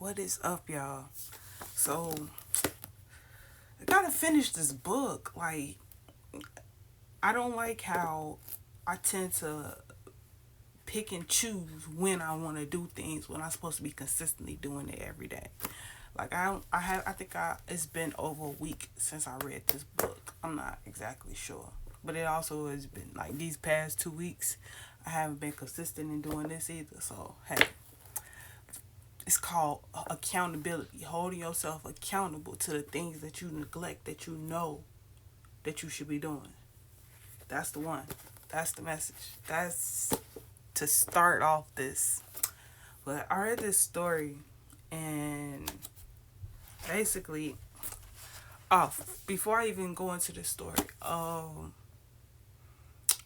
What is up, y'all? So, I gotta finish this book. Like, I don't like how I tend to pick and choose when I want to do things when I'm supposed to be consistently doing it every day. Like, it's been over a week since I read this book. I'm not exactly sure. But it also has been, like, these past 2 weeks, I haven't been consistent in doing this either. So, hey, it's called accountability, holding yourself accountable to the things that you neglect that you know that you should be doing. That's the one. That's the message. That's to start off this. But I read this story, and basically, before I even go into the story, I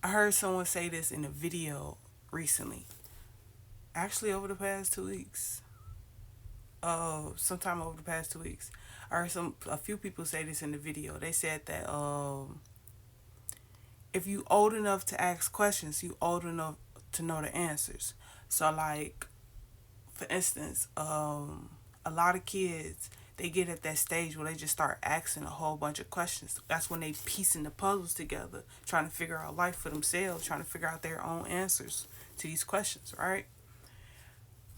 heard someone say this in a video recently. Actually, over the past 2 weeks. Sometime over the past 2 weeks, I heard a few people say this in the video. They said that if you old enough to ask questions, you old enough to know the answers. So, like, for instance, a lot of kids, they get at that stage where they just start asking a whole bunch of questions. That's when they piecing the puzzles together, trying to figure out life for themselves, trying to figure out their own answers to these questions, right?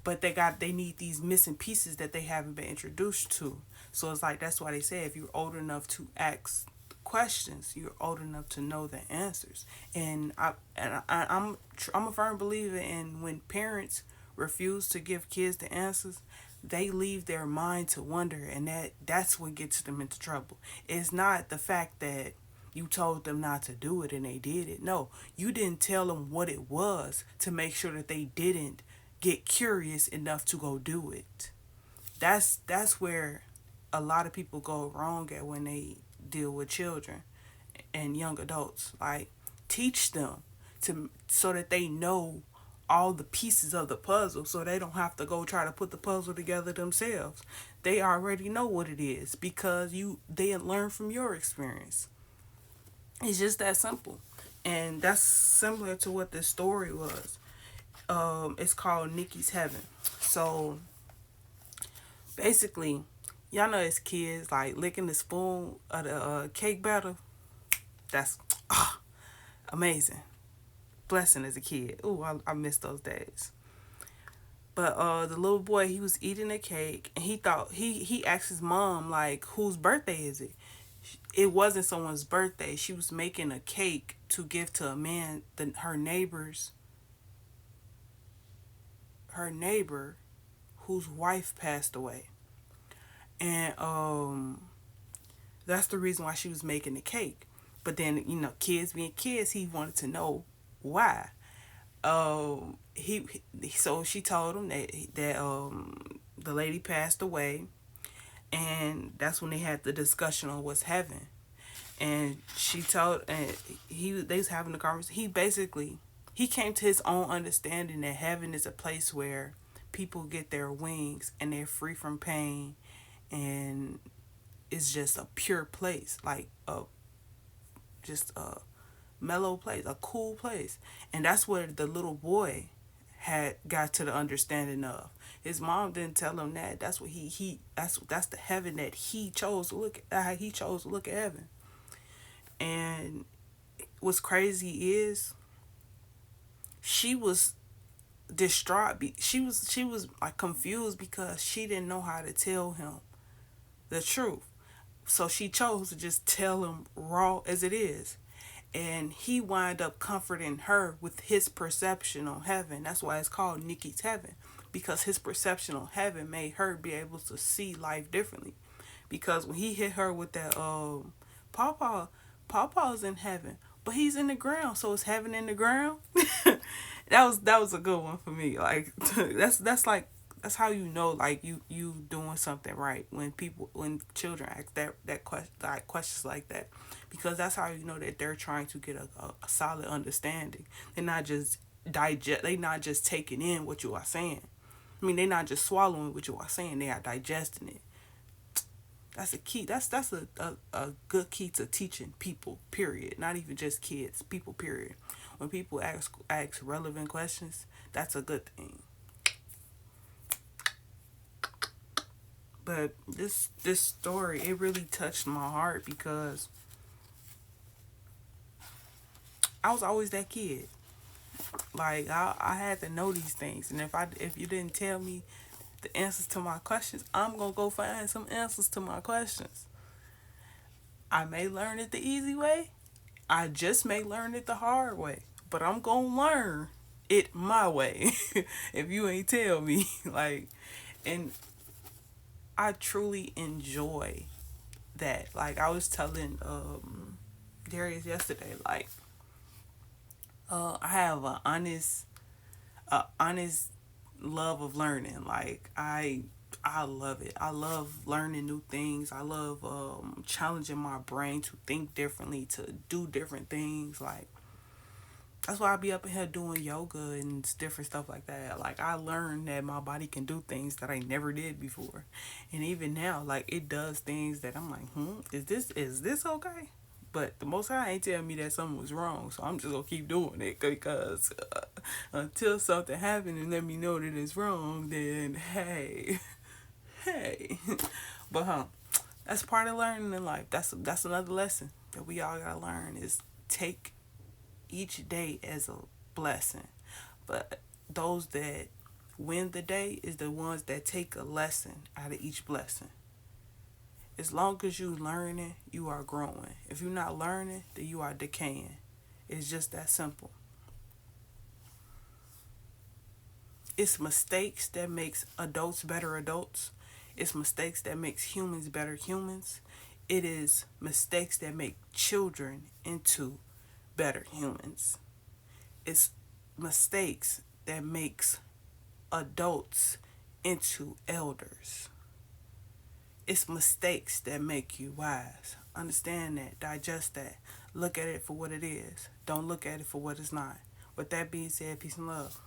But they need these missing pieces that they haven't been introduced to. So it's like, that's why they say if you're old enough to ask questions, you're old enough to know the answers. I'm a firm believer in when parents refuse to give kids the answers, they leave their mind to wonder, and that's what gets them into trouble. It's not the fact that you told them not to do it and they did it. No, you didn't tell them what it was to make sure that they didn't get curious enough to go do it. That's where a lot of people go wrong at when they deal with children and young adults. Like, teach them to so that they know all the pieces of the puzzle, so they don't have to go try to put the puzzle together themselves. They already know what it is because they learn from your experience. It's just that simple. And that's similar to what this story was. It's called Nikki's Heaven. So basically, y'all know as kids, like licking the spoon of the cake batter. That's amazing. Blessing as a kid. Ooh, I miss those days. But the little boy, he was eating a cake, and he thought he asked his mom, like, whose birthday is it? It wasn't someone's birthday. She was making a cake to give to a man, her neighbor whose wife passed away. And that's the reason why she was making the cake. But then, kids being kids, he wanted to know why. He so she told him that the lady passed away, and that's when they had the discussion on what's heaven. And they was having the conversation. He came to his own understanding that heaven is a place where people get their wings and they're free from pain, and it's just a pure place, like just a mellow place, a cool place. And that's where the little boy had got to the understanding of. His mom didn't tell him that. That's what that's the heaven that he chose to look at. How he chose to look at heaven. And what's crazy is she was distraught. She was like confused because she didn't know how to tell him the truth. So she chose to just tell him raw as it is. And he wind up comforting her with his perception on heaven. That's why it's called Nikki's Heaven, because his perception on heaven made her be able to see life differently. Because when he hit her with that Pawpaw Pawpaw's in heaven, but he's in the ground, so it's heaven in the ground. That was a good one for me. Like, that's how you know, like, you doing something right when children ask that question, like questions like that, because that's how you know that they're trying to get a solid understanding. They're not just taking in what you are saying. I mean, they're not just swallowing what you are saying, they are digesting it. That's a key. That's a good key to teaching people, period. Not even just kids, people, period. When people ask relevant questions, that's a good thing. But this story, it really touched my heart because I was always that kid. Like I had to know these things, and if you didn't tell me the answers to my questions, I'm gonna go find some answers to my questions. I may learn it the easy way. I just may learn it the hard way, but I'm gonna learn it my way. If you ain't tell me, like, and I truly enjoy that. Like I was telling Darius yesterday, like I have a honest love of learning. Like I love it. I love learning new things. I love challenging my brain to think differently, to do different things. Like that's why I be up in here doing yoga and different stuff like that. Like I learned that my body can do things that I never did before, and even now, like it does things that I'm like, is this okay? But the most high ain't telling me that something was wrong, so I'm just gonna keep doing it because until something happened and let me know that it's wrong, then hey, hey. But that's part of learning in life. That's another lesson that we all gotta learn is take each day as a blessing. But those that win the day is the ones that take a lesson out of each blessing. As long as you learning, you are growing. If you're not learning, then you are decaying. It's just that simple. It's mistakes that makes adults better adults. It's mistakes that makes humans better humans. It is mistakes that make children into better humans. It's mistakes that makes adults into elders. It's mistakes that make you wise. Understand that, digest that, look at it for what it is. Don't look at it for what it's not. With that being said, peace and love.